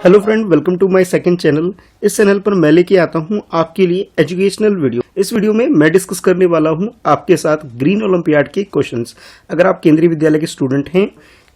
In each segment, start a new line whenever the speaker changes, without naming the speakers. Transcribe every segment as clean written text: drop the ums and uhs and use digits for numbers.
Hello friend, welcome to my second channel. इस channel पर मैं लेके आता हूं आपके लिए एजुकेशनल वीडियो। इस वीडियो में मैं डिस्कस करने वाला हूं आपके साथ ग्रीन ओलंपियाड के क्वेश्चंस। अगर आप केंद्रीय विद्यालय के स्टूडेंट हैं,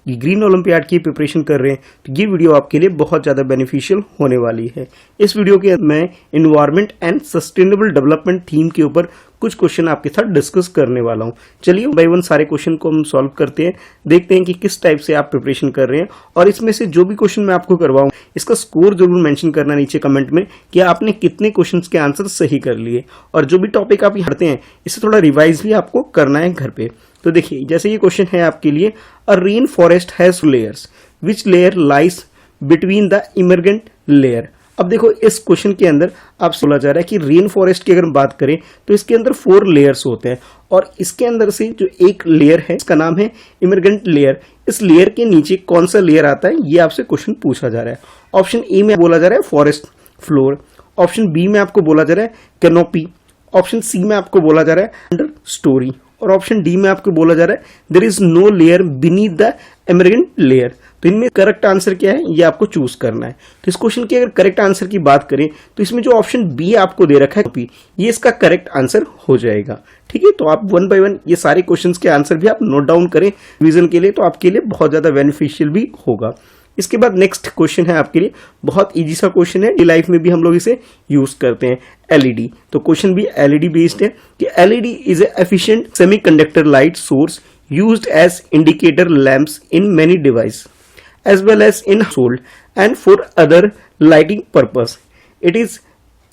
ग्रीन ओलंपियाड की प्रिपरेशन कर रहे हैं, तो ये वीडियो आपके लिए बहुत ज़्यादा बेनिफिशियल होने वाली है। इस वीडियो के मैं environment and sustainable development theme के ऊपर कुछ क्वेश्चन आपके साथ डिस्कस करने वाला हूं। चलिए बाय वन सारे क्वेश्चन को हम सॉल्व करते हैं, देखते हैं कि किस टाइप से आप प्रिपरेशन कर रहे हैं। और इसमें से जो भी क्वेश्चन मैं आपको करवाऊं, इसका स्कोर जरूर मेंशन करना नीचे कमेंट में कि आपने कितने क्वेश्चंस के आंसर सही कर लिए। और जो भी टॉपिक आप पढ़ते हैं, इसे थोड़ा रिवाइज भी आपको करना है घर पे। तो देखिए, जैसे ये क्वेश्चन है आपके लिए, a rainforest has layers, which layer lies between the emergent layer. अब देखो, इस क्वेश्चन के अंदर आपसे बोला जा रहा है कि रेन फॉरेस्ट की अगर हम बात करें तो इसके अंदर 4 लेयर्स होते हैं, और इसके अंदर से जो एक लेयर है इसका नाम है इमर्जेंट लेयर। इस लेयर के नीचे कौन सा लेयर आता है, ये आपसे क्वेश्चन पूछा जा रहा है। ऑप्शन ए में बोला जा रहा है फॉरेस्ट फ्लोर, ऑप्शन बी में आपको बोला जा रहा है कैनोपी, ऑप्शन सी में आपको बोला जा रहा है अंडर स्टोरी, और ऑप्शन डी में आपको बोला जा रहा है there is no layer beneath the emergent layer. तो इनमें करेक्ट आंसर क्या है, ये आपको चूज करना है। तो इस क्वेश्चन के अगर करेक्ट आंसर की बात करें तो इसमें जो ऑप्शन बी आपको दे रखा है, ये इसका करेक्ट आंसर हो जाएगा। ठीक है, तो आप वन बाय वन ये सारे क्वेश्चंस के आंसर भी आप नोट डाउन करें रिवीजन के लिए, तो आपके लिए बहुत ज्यादा बेनिफिशियल भी होगा। इसके बाद नेक्स्ट क्वेश्चन है आपके लिए, बहुत इजी सा क्वेश्चन है, डेली लाइफ में भी हम लोग इसे यूज करते हैं, एलईडी। तो क्वेश्चन भी एलईडी बेस्ड है कि LED is a efficient semiconductor light source used as indicator lamps in many device as well as in household and for other lighting purpose. It is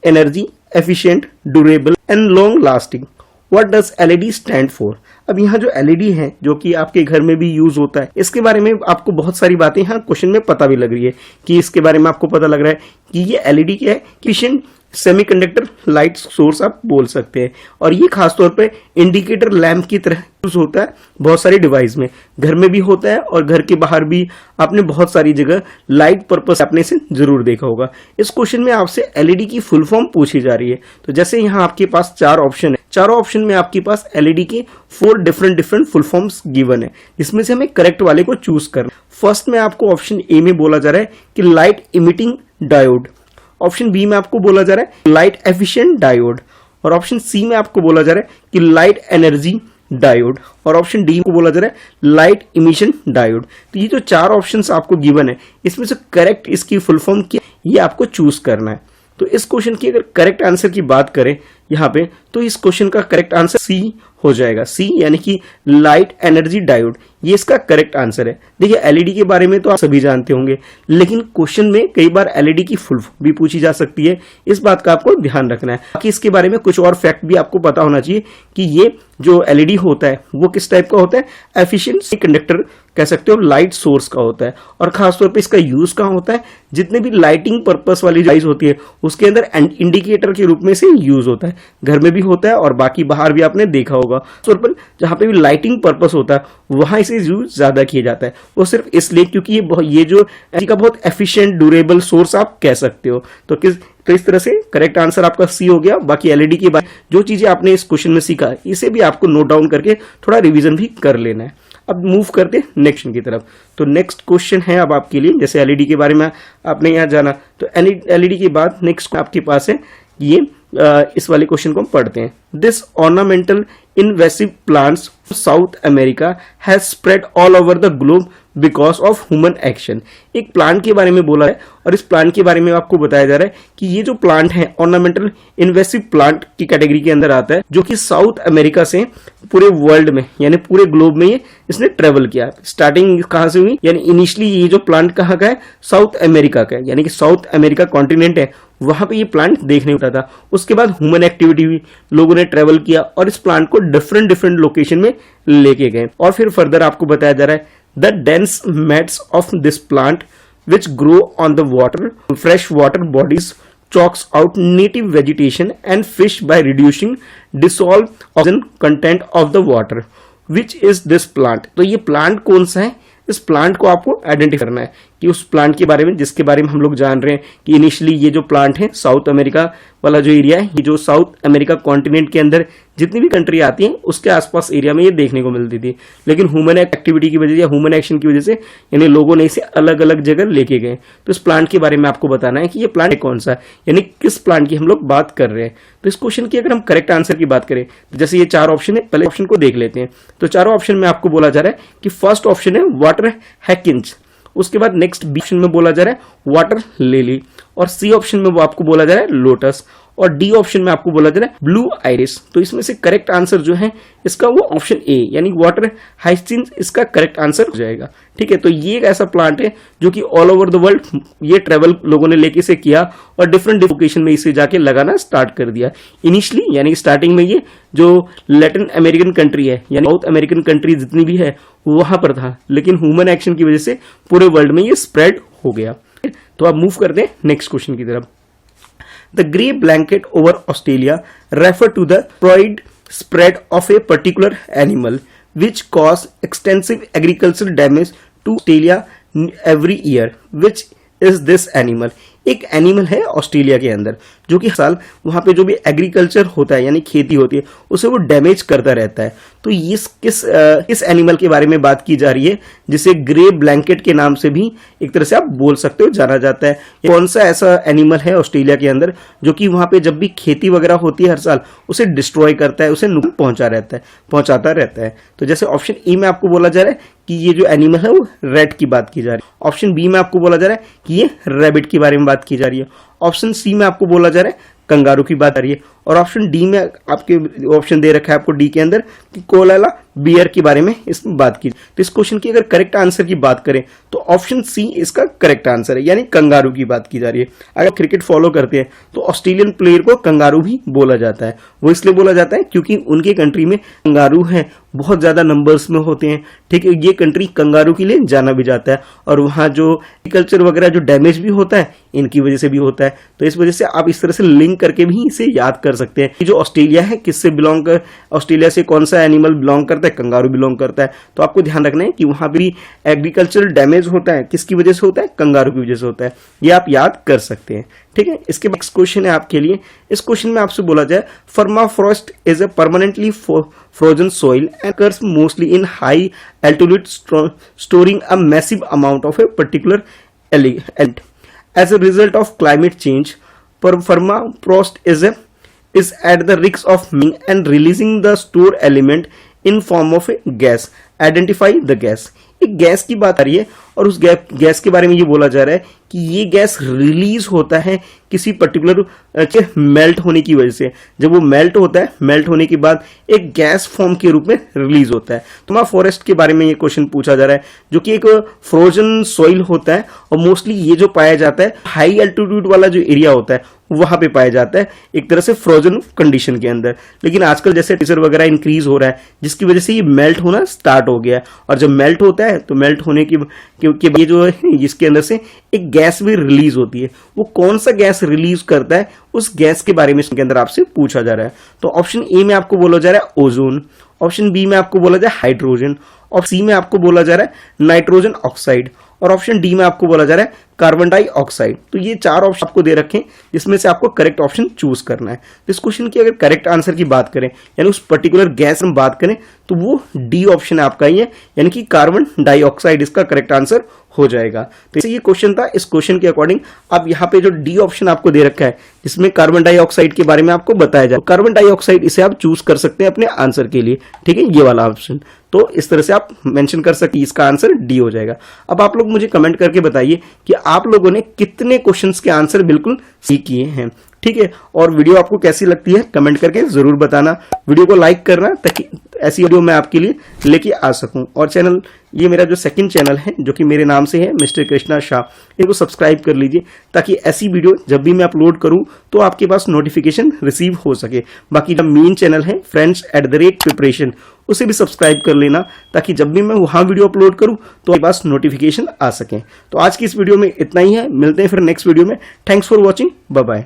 energy efficient, durable and long lasting. What does LED stand for? अब यहाँ जो LED है, जो कि आपके घर में भी यूज होता है, इसके बारे में आपको बहुत सारी बातें यहाँ क्वेश्चन में पता भी लग रही है कि इसके बारे में आपको पता लग रहा है कि ये LED क्या है, एफिशिएंट सेमीकंडक्टर लाइट सोर्स आप बोल सकते हैं। और ये खासतौर पे इंडिकेटर लैंप की तरह यूज होता है बहुत सारी डिवाइस में, घर में भी होता है और घर के बाहर भी आपने बहुत सारी जगह लाइट पर्पस आपने से जरूर देखा होगा। इस क्वेश्चन में आपसे एलईडी की फुल फॉर्म पूछी जा रही है। तो जैसे यहाँ आपके पास 4 ऑप्शन है, चारों ऑप्शन में आपके पास एलईडी के 4 डिफरेंट फुल फॉर्म्स गिवन है, जिसमें से हमें करेक्ट वाले को चूज करना। फर्स्ट में आपको ऑप्शन ए में बोला जा रहा है कि light emitting diode, option B में आपको बोला जा रहा है लाइट एफिशिएंट डायोड, और ऑप्शन सी में आपको बोला जा रहा है कि लाइट एनर्जी डायोड, और ऑप्शन डी को बोला जा रहा है लाइट इमिशन डायोड। तो ये जो 4 ऑप्शंस आपको गिवन है, इसमें से करेक्ट इसकी फुल फॉर्म क्या, ये आपको चूज करना है। तो इस क्वेश्चन की अगर करेक्ट आंसर की बात करें यहाँ पे, तो इस क्वेश्चन का करेक्ट आंसर सी हो जाएगा। सी यानी कि लाइट एनर्जी डायोड, ये इसका करेक्ट आंसर है। देखिए, एलईडी के बारे में तो आप सभी जानते होंगे, लेकिन क्वेश्चन में कई बार एलईडी की फुल भी पूछी जा सकती है, इस बात का आपको ध्यान रखना है। बाकी इसके बारे में कुछ और फैक्ट भी आपको पता होना चाहिए कि ये जो एलईडी होता है वो किस टाइप का होता है, एफिशिएंट कंडक्टर कह सकते हो, लाइट सोर्स का होता है। और खासतौर पे इसका यूज कहाँ होता है, जितने भी लाइटिंग पर्पस वाली डिवाइस होती है उसके अंदर इंडिकेटर के रूप में से यूज होता है। घर में भी होता है और बाकी बाहर भी आपने देखा होगा, पर जहां पे भी लाइटिंग पर्पस होता है वहां इसे यूज ज्यादा किया जाता है। वो सिर्फ इसलिए क्योंकि ये जो एनर्जी का बहुत एफिशिएंट ड्यूरेबल सोर्स आप कह सकते हो। तो इस तरह से करेक्ट आंसर आपका सी हो गया। बाकी एलईडी की बात, जो चीजें आपने इस क्वेश्चन में सीखा, इसे भी आपको नोट डाउन करके थोड़ा रिवीजन भी कर लेना है। अब मूव करते हैं नेक्स्ट की तरफ। तो नेक्स्ट क्वेश्चन है अब आपके लिए, जैसे एलईडी के बारे में आपने यहाँ जाना, तो एलईडी के बाद नेक्स्ट आपके पास है ये, इस वाले क्वेश्चन को हम पढ़ते हैं। This ornamental invasive plants south America has spread all over the globe because of human action. एक प्लांट के बारे में बोला है, और इस प्लांट के बारे में आपको बताया जा रहा है कि ये जो प्लांट है ऑर्नामेंटल इन्वेसिव प्लांट की कैटेगरी के अंदर आता है, जो कि साउथ अमेरिका से पूरे वर्ल्ड में यानी पूरे ग्लोब में इसने ट्रेवल किया। स्टार्टिंग कहां से हुई, यानी इनिशियली ये जो प्लांट कहाँ का है, साउथ अमेरिका का है, यानी कि साउथ अमेरिका कॉन्टिनेंट है, वहां पे ये प्लांट देखने को मिलता था। उसके बाद ह्यूमन एक्टिविटी हुई, लोगों ने ट्रेवल किया और इस प्लांट को डिफरेंट लोकेशन में लेके गए। और फिर फर्दर आपको बताया जा रहा है the dense mats of this plant which grow on the water fresh water bodies chalks out native vegetation and fish by reducing dissolve oxygen content of the water. Which is this plant? तो ये plant कौन सा है, इस plant को आपको identify करना है कि उस प्लांट के बारे में जिसके बारे में हम लोग जान रहे हैं कि इनिशियली ये जो प्लांट है साउथ अमेरिका वाला जो एरिया है, ये जो साउथ अमेरिका कॉन्टिनेंट के अंदर जितनी भी कंट्री आती हैं उसके आसपास एरिया में ये देखने को मिलती थी, लेकिन ह्यूमन एक्टिविटी की वजह से या ह्यूमन एक्शन की वजह से यानी लोगों ने इसे अलग अलग जगह लेके गए। तो इस प्लांट के बारे में आपको बताना है कि ये प्लांट कौन सा है, यानी किस प्लांट की हम लोग बात कर रहे हैं। तो इस क्वेश्चन की अगर हम करेक्ट आंसर की बात करें तो जैसे ये 4 ऑप्शन है, पहले ऑप्शन को देख लेते हैं। तो चारों ऑप्शन में आपको बोला जा रहा है कि फर्स्ट ऑप्शन है वाटर हैकिंस, उसके बाद नेक्स्ट बी ऑप्शन में बोला जा रहा है वाटर लिली, और सी ऑप्शन में वो आपको बोला जा रहा है लोटस, और डी ऑप्शन में आपको बोला जा रहा है ब्लू आइरिस। तो इसमें से करेक्ट आंसर जो है इसका वो ऑप्शन ए यानी वाटर हाइसिंथ इसका करेक्ट आंसर हो जाएगा। ठीक है, तो ये एक ऐसा प्लांट है जो कि ऑल ओवर द वर्ल्ड ये ट्रेवल लोगों ने लेके से किया और डिफरेंट लोकेशन में इसे जाके लगाना स्टार्ट कर दिया। इनिशियली यानी स्टार्टिंग में ये जो लैटिन अमेरिकन कंट्री है यानी साउथ अमेरिकन कंट्री जितनी भी है वहां पर था, लेकिन ह्यूमन एक्शन की वजह से पूरे वर्ल्ड में ये स्प्रेड हो गया। तो आप मूव करते हैं नेक्स्ट क्वेश्चन की तरफ। The grey blanket over Australia refer to the wide spread of a particular animal which cause extensive agricultural damage to Australia every year. Which is this animal? एक animal है Australia के अंदर जो कि हर साल वहां पे जो भी एग्रीकल्चर होता है यानी खेती होती है उसे वो डैमेज करता रहता है। तो ये किस एनिमल के बारे में बात की जा रही है जिसे ग्रे ब्लैंकेट के नाम से भी एक तरह से आप बोल सकते हो जाना जाता है। कौन सा ऐसा एनिमल है ऑस्ट्रेलिया के अंदर जो कि वहां पे जब भी खेती वगैरह होती है हर साल उसे डिस्ट्रॉय करता है, उसे नुकसान पहुंचाता रहता है। तो जैसे ऑप्शन ई में आपको बोला जा रहा है कि ये जो एनिमल है वो रेड की बात की जा रही है, ऑप्शन बी में आपको बोला जा रहा है कि ये रैबिट की बारे में बात की जा रही है, ऑप्शन सी में आपको बोला जा रहा है कंगारू की बात आ रही है, और ऑप्शन डी में आपके ऑप्शन दे रखा है आपको डी के अंदर कि कोलाला बियर के बारे में इसमें बात की। तो इस क्वेश्चन की अगर करेक्ट आंसर की बात करें तो ऑप्शन सी इसका करेक्ट आंसर है यानी कंगारू की बात की जा रही है। अगर क्रिकेट फॉलो करते हैं तो ऑस्ट्रेलियन प्लेयर को कंगारू भी बोला जाता है। वो इसलिए बोला जाता है क्योंकि उनके कंट्री में कंगारू है बहुत ज्यादा नंबर्स में होते हैं। ठीक है, ये कंट्री कंगारू के लिए जाना भी जाता है और वहां जो एग्रीकल्चर वगैरह जो डैमेज भी होता है इनकी वजह से भी होता है। तो इस वजह से आप इस तरह से लिंक करके भी इसे याद कर सकते हैं कि जो ऑस्ट्रेलिया है किससे बिलोंग कर, ऑस्ट्रेलिया से कौन सा एनिमल बिलोंग करता है, कंगारू बिलोंग करता है। तो आपको ध्यान रखना है कि वहां भी एग्रीकल्चरल डैमेज होता है, किसकी वजह से होता है, कंगारू की वजह से होता है। ये आप याद कर सकते हैं। ठीक है, इसके बाद नेक्स्ट क्वेश्चन है आपके लिए। इस क्वेश्चन में आपसे बोला जाए permafrost is a permanently frozen soil and occurs mostly in high altitude storing a massive amount of a particular element. As a result of climate change, permafrost is at the risk of melting and releasing the stored element in form of a gas. Identify the gas. एक gas की बात आ रही है और उस gas के बारे में ये बोला जा रहा है कि ये गैस रिलीज होता है किसी पर्टिकुलर मेल्ट होने की वजह से। जब वो मेल्ट होता है, मेल्ट होने के बाद एक गैस फॉर्म के रूप में रिलीज होता है। तो वहां फॉरेस्ट के बारे में ये क्वेश्चन पूछा जा रहा है जो कि एक फ्रोजन सॉइल होता है और मोस्टली ये जो पाया जाता है हाई एल्टीट्यूड वाला जो एरिया होता है वहां पे पाया जाता है एक तरह से फ्रोजन कंडीशन के अंदर। लेकिन आजकल जैसे टेम्परेचर वगैरह इंक्रीज हो रहा है जिसकी वजह से ये मेल्ट होना स्टार्ट हो गया है, और जब मेल्ट होता है तो मेल्ट होने की ये जो है इसके अंदर से एक गैस भी रिलीज होती है। वो कौन सा गैस रिलीज करता है उस गैस के बारे में इसके अंदर आपसे पूछा जा रहा है। तो ऑप्शन ए में आपको बोला जा रहा है ओजोन, ऑप्शन बी में आपको बोला जा रहा है हाइड्रोजन, और सी में आपको बोला जा रहा है नाइट्रोजन ऑक्साइड, और ऑप्शन डी में आपको बोला जा रहा है कार्बन डाइऑक्साइड। तो ये 4 ऑप्शन आपको दे रखे हैं जिसमें से आपको करेक्ट ऑप्शन चूज करना है। तो इस क्वेश्चन की अगर करेक्ट आंसर की बात करें यानी उस पर्टिकुलर गैस में बात करें तो वो डी ऑप्शन आपका ही है यानी कि कार्बन डाइऑक्साइड इसका करेक्ट आंसर हो जाएगा। तो ये क्वेश्चन था। इस क्वेश्चन के अकॉर्डिंग आप यहाँ पे जो डी ऑप्शन आपको दे रखा है जिसमें कार्बन डाइऑक्साइड के बारे में आपको बताया जाए, कार्बन डाइऑक्साइड इसे आप चूज कर सकते हैं अपने आंसर के लिए। ठीक है, ये वाला ऑप्शन। तो इस तरह से आप मेंशन कर सकते हैं, इसका आंसर डी हो जाएगा। अब आप लोग मुझे कमेंट करके बताइए कि आप लोगों ने कितने क्वेश्चंस के आंसर बिल्कुल सही किए हैं। ठीक है, और वीडियो आपको कैसी लगती है कमेंट करके जरूर बताना। वीडियो को लाइक करना ताकि ऐसी वीडियो मैं आपके लिए लेके आ सकूं। और चैनल, ये मेरा जो सेकंड चैनल है जो कि मेरे नाम से है मिस्टर कृष्णा शाह, इसको सब्सक्राइब कर लीजिए ताकि ऐसी वीडियो जब भी मैं अपलोड करूं तो आपके पास नोटिफिकेशन रिसीव हो सके। बाकी जो मेन चैनल है friends@preparation उसे भी सब्सक्राइब कर लेना ताकि जब भी मैं वहां वीडियो अपलोड करूं तो आपके पास नोटिफिकेशन आ सके। तो आज की इस वीडियो में इतना ही है, मिलते हैं फिर नेक्स्ट वीडियो में। Thanks for watching, bye bye.